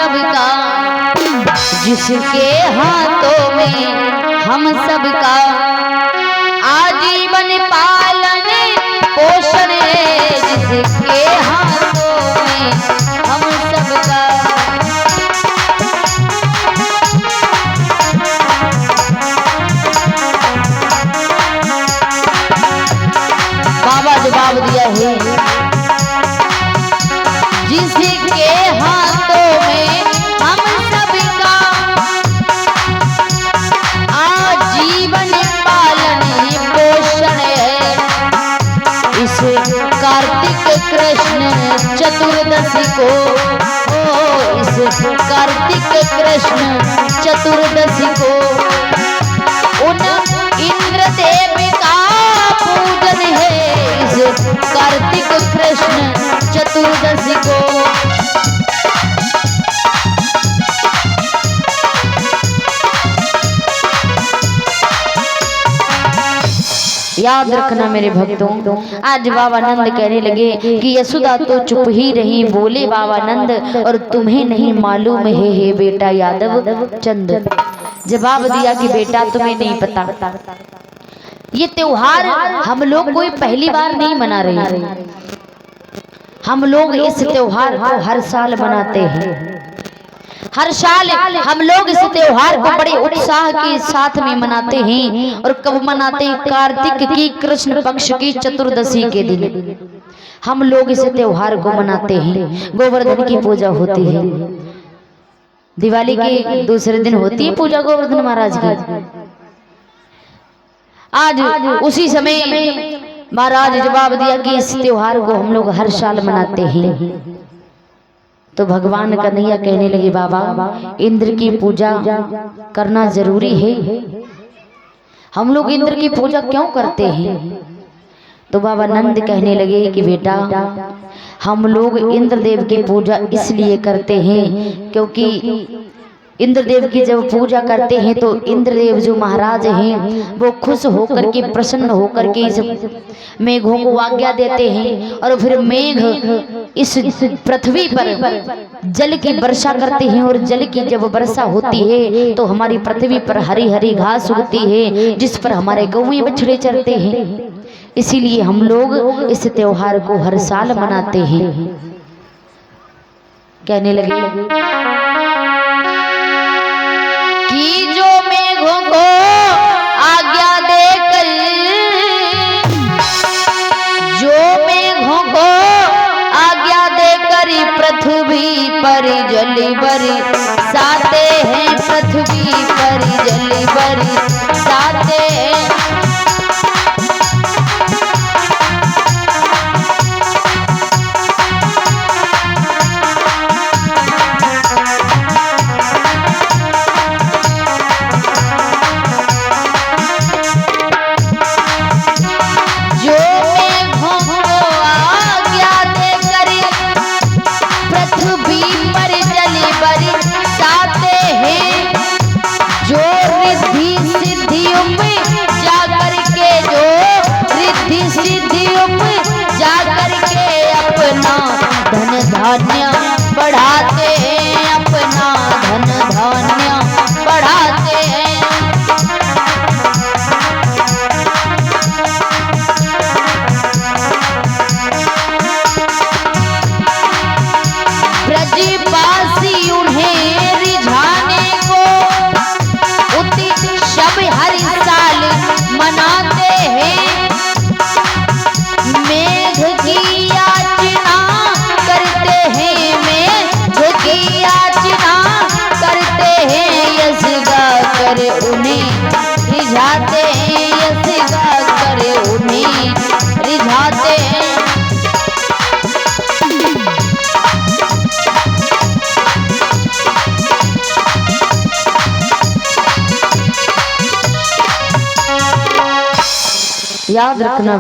सबका, जिसके हाथों में हम सबका आजीवन पालन पोषण है, जिसके हाथों में हम सबका। बाबा जवाब दिया है, जिसके हाथों में हम सबका आजीवन पालन पोषण है। इस कार्तिक कृष्ण चतुर्दशी को, इस कार्तिक कृष्ण चतुर्दशी को उन इंद्रदेव का पूजन है। इस कार्तिक कृष्ण चतुर्दशी को याद रखना मेरे भक्तों। आज बाबा नंद कहने लगे कि यशोदा तो चुप ही रही, बोले बाबा नंद और तुम्हें नहीं मालूम है हे बेटा यादव चंद। जवाब दिया कि बेटा तुम्हें नहीं पता, ये त्योहार हम लोग कोई पहली बार नहीं मना रहे, हम लोग इस त्योहार को हर साल मनाते हैं। हर साल हम लोग इस त्योहार को बड़े उत्साह के साथ में मनाते हैं। और कब मनाते हैं? कार्तिक की कृष्ण पक्ष की चतुर्दशी के दिन हम लोग इस त्योहार को मनाते हैं। गोवर्धन की पूजा होती है, दिवाली के दूसरे दिन होती है पूजा गोवर्धन महाराज की। आज उसी समय महाराज जवाब दिया कि इस त्योहार को हम लोग हर साल मनाते हैं। तो भगवान कन्हैया कहने लगे बाबा इंद्र की पूजा करना जरूरी है, हम लोग इंद्र की पूजा क्यों करते हैं? तो बाबा नंद कहने लगे कि बेटा हम लोग इंद्रदेव की पूजा इसलिए करते हैं क्योंकि इंद्रदेव की जब पूजा करते हैं तो इंद्रदेव जो महाराज हैं वो खुश होकर के, प्रसन्न होकर के इस मेघों को आज्ञा देते हैं और फिर मेघ इस पृथ्वी पर जल की वर्षा करते हैं। और जल की जब वर्षा होती है तो हमारी पृथ्वी पर हरी हरी घास उगती है, जिस पर हमारे गौएं बछड़े चरते हैं। इसीलिए हम लोग इस त्योहार को हर साल मनाते हैं। कहने लगे कि जो मेघों को आज्ञा देकर, जो मेघों को आज्ञा देकर पृथ्वी पर जल बरसाते हैं, पृथ्वी पर जल बरसाते हैं। धन धान्य बढ़ाते हैं, अपना धन धान्य बढ़ाते हैं। ब्रजवासी उन्हें रिझाने को उत्सव हर साल मनाते हैं। मेघ की याचना करते हैं, मेघ की याचना करते हैं, यश गाकर उन्हें रिझाते हैं, यश गाकर उन्हें रिझाते हैं। याद रखना।